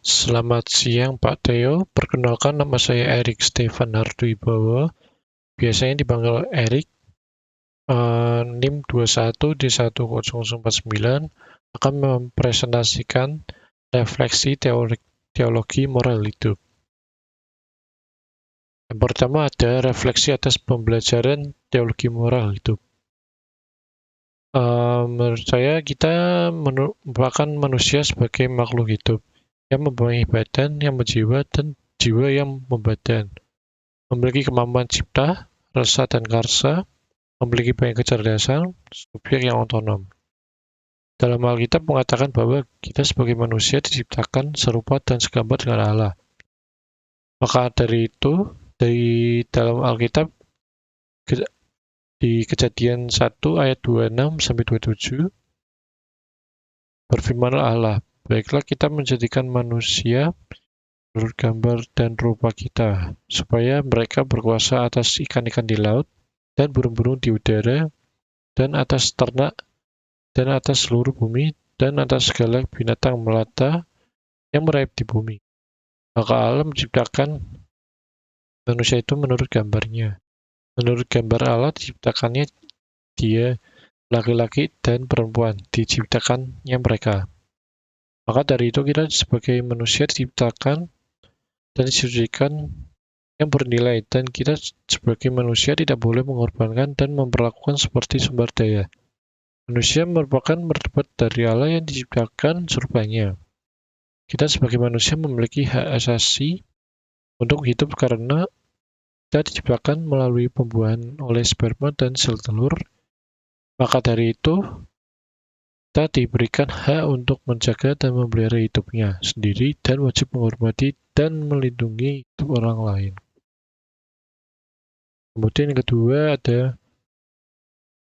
Selamat siang Pak Theo, perkenalkan nama saya Erik Stefan Harduibowo, biasanya dipanggil Erik, NIM 21D1049, akan mempresentasikan refleksi teologi moral hidup. Yang pertama ada refleksi atas pembelajaran teologi moral hidup. Menurut saya kita merupakan manusia sebagai makhluk hidup yang mempunyai badan yang berjiwa dan jiwa yang membadan, memiliki kemampuan cipta, rasa dan karsa, memiliki banyak kecerdasan, subjek yang otonom. Dalam Alkitab mengatakan bahwa kita sebagai manusia diciptakan serupa dan segambar dengan Allah. Maka dari itu, dari dalam Alkitab di Kejadian 1 ayat 26-27 berfirmanlah Allah, baiklah kita menjadikan manusia menurut gambar dan rupa kita, supaya mereka berkuasa atas ikan-ikan di laut, dan burung-burung di udara, dan atas ternak, dan atas seluruh bumi, dan atas segala binatang melata yang merayap di bumi. Maka Allah menciptakan manusia itu menurut gambarnya. Menurut gambar Allah diciptakannya dia, laki-laki dan perempuan, diciptakannya mereka. Maka dari itu kita sebagai manusia diciptakan dan disucikan yang bernilai, dan kita sebagai manusia tidak boleh mengorbankan dan memperlakukan seperti sumber daya. Manusia merupakan martabat dari Allah yang diciptakan serupanya. Kita sebagai manusia memiliki hak asasi untuk hidup karena kita diciptakan melalui pembuahan oleh sperma dan sel telur. Maka dari itu, kita diberikan hak untuk menjaga dan memelihara hidupnya sendiri dan wajib menghormati dan melindungi hidup orang lain. Kemudian yang kedua ada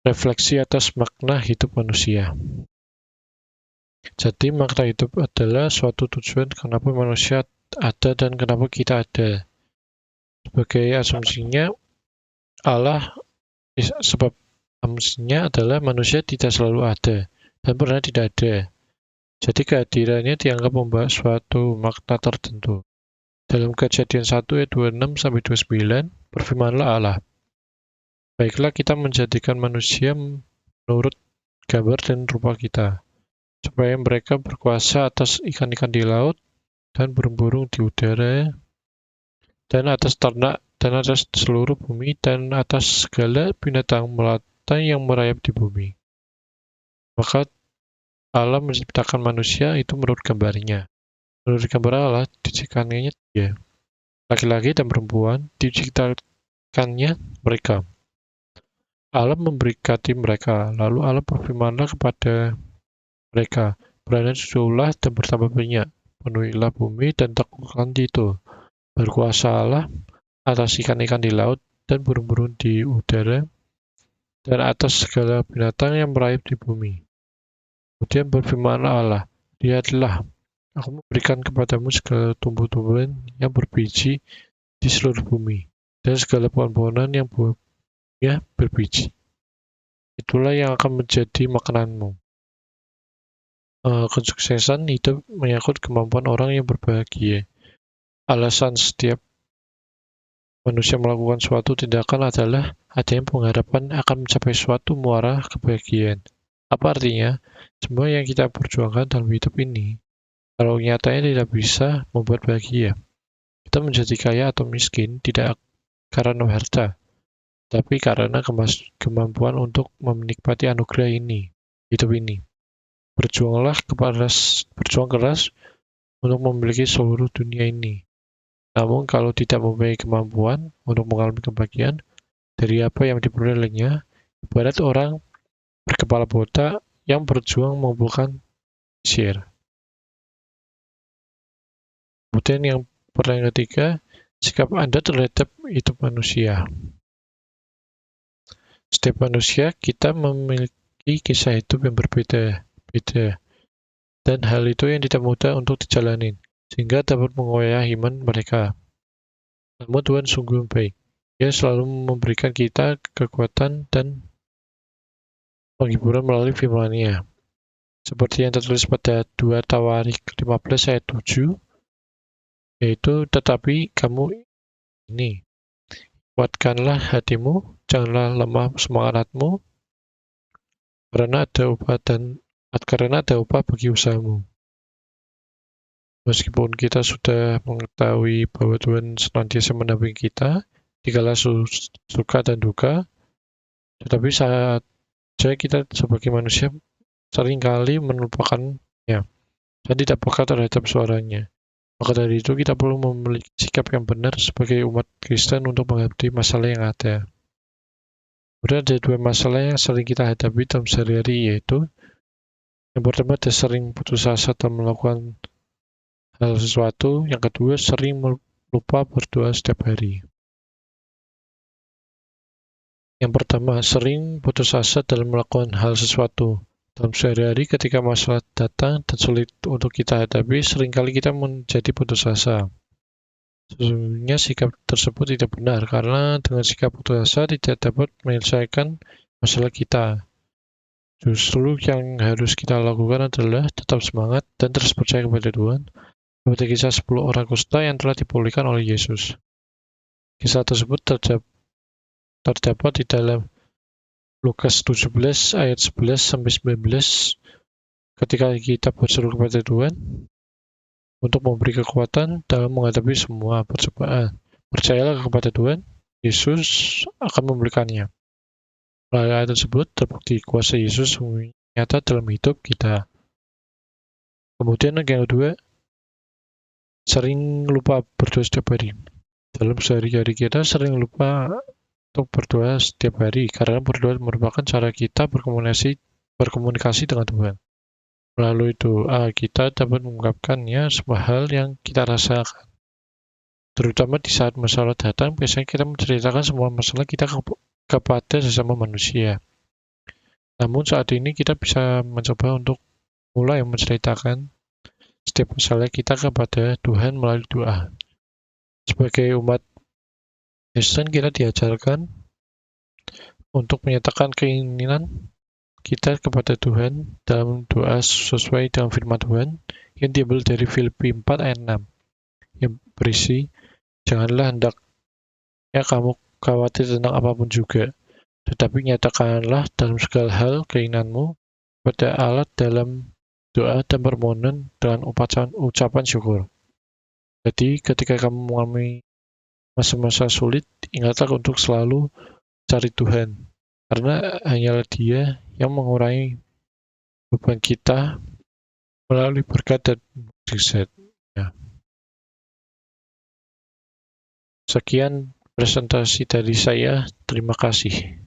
refleksi atas makna hidup manusia. Jadi makna hidup adalah suatu tujuan kenapa manusia ada dan kenapa kita ada. Sebagai asumsinya, sebab asumsinya adalah manusia tidak selalu ada dan pernah tidak ada. Jadi kehadirannya dianggap membawa suatu makna tertentu. Dalam Kejadian 1 ayat 26-29 berfirmanlah Allah, baiklah kita menjadikan manusia menurut gambar dan rupa kita, supaya mereka berkuasa atas ikan-ikan di laut dan burung-burung di udara, dan atas ternak, dan atas seluruh bumi, dan atas segala binatang melata yang merayap di bumi. Maka Allah menciptakan manusia itu menurut gambarnya. Menurut gambar Allah, diciptakannya dia. Laki-laki dan perempuan diciptakannya mereka. Allah memberkati mereka, lalu Allah berfirmanlah kepada mereka, beranaklah dan bertambah banyak, penuhilah bumi dan taklukkan itu. Berkuasalah atas ikan-ikan di laut dan burung-burung di udara, dan atas segala binatang yang merayap di bumi. Kemudian berfirmanlah Allah, lihatlah, aku memberikan kepadamu segala tumbuh-tumbuhan yang berbiji di seluruh bumi, dan segala pohon-pohonan yang buahnya berbiji. Itulah yang akan menjadi makananmu. Kesuksesan hidup menyangkut kemampuan orang yang berbahagia. Alasan setiap manusia melakukan suatu tindakan adalah adanya pengharapan akan mencapai suatu muara kebahagiaan. Apa artinya? Semua yang kita perjuangkan dalam hidup ini, kalau nyatanya tidak bisa membuat bahagia, kita menjadi kaya atau miskin tidak karena harta, tapi karena kemampuan untuk menikmati anugerah ini, hidup ini. Berjuang keras untuk memiliki seluruh dunia ini. Namun kalau tidak mempunyai kemampuan untuk mengalami kebahagiaan dari apa yang diperolehnya, ibarat orang berkepala botak yang berjuang mengumpulkan pasir. Kemudian yang pertanyaan ketiga, sikap Anda terhadap hidup manusia. Setiap manusia kita memiliki kisah hidup yang berbeda-beda, dan hal itu yang tidak mudah untuk dijalani, sehingga dapat mengoyak iman mereka. Namun Tuhan sungguh baik. Dia selalu memberikan kita kekuatan dan penghiburan melalui firman-Nya. Seperti yang tertulis pada 2 Tawarik 15 ayat 7, yaitu tetapi kamu ini, kuatkanlah hatimu, janganlah lemah semangatmu, karena ada upah bagi usahamu. Meskipun kita sudah mengetahui bahwa Tuhan senantiasa mendampingi kita, dikala suka dan duka, tetapi saat kita sebagai manusia seringkali melupakannya dan tidak peka terhadap suaranya. Maka dari itu kita perlu memiliki sikap yang benar sebagai umat Kristen untuk menghadapi masalah yang ada. Kemudian ada dua masalah yang sering kita hadapi dalam sehari-hari, yaitu yang pertama ada sering putus asa dalam melakukan hal sesuatu, yang kedua sering lupa berdoa setiap hari. Yang pertama, sering putus asa dalam melakukan hal sesuatu. Dalam sehari-hari ketika masalah datang dan sulit untuk kita hadapi, seringkali kita menjadi putus asa. Sesungguhnya sikap tersebut tidak benar, karena dengan sikap putus asa tidak dapat menyelesaikan masalah kita. Justru yang harus kita lakukan adalah tetap semangat dan terus percaya kepada Tuhan, seperti kisah 10 orang kusta yang telah dipulihkan oleh Yesus. Kisah tersebut terdapat di dalam Lukas 17 ayat 11-19. Ketika kita berseru kepada Tuhan untuk memberi kekuatan dalam menghadapi semua percobaan, percayalah kepada Tuhan, Yesus akan memberikannya. Melalui ayat tersebut terbukti kuasa Yesus nyata dalam hidup kita. Kemudian yang kedua, sering lupa berdoa setiap hari. Dalam sehari-hari kita sering lupa untuk berdoa setiap hari, karena berdoa merupakan cara kita berkomunikasi dengan Tuhan. Melalui doa, kita dapat mengungkapkannya semua hal yang kita rasakan. Terutama di saat masalah datang, biasanya kita menceritakan semua masalah kita kepada sesama manusia. Namun saat ini kita bisa mencoba untuk mulai menceritakan setiap masalah kita kepada Tuhan melalui doa. Sebagai umat Kristen, kita diajarkan untuk menyatakan keinginan kita kepada Tuhan dalam doa sesuai dengan firman Tuhan yang diambil dari Filipi 4 ayat 6 yang berisi, janganlah hendaknya kamu khawatir tentang apapun juga, tetapi nyatakanlah dalam segala hal keinginanmu kepada Allah dalam doa dan permohonan dengan ucapan syukur. Jadi ketika kamu mengalami masa-masa sulit, ingatlah untuk selalu cari Tuhan, karena hanyalah Dia yang mengurangi beban kita melalui berkat dan mukjizat. Ya. Sekian presentasi dari saya. Terima kasih.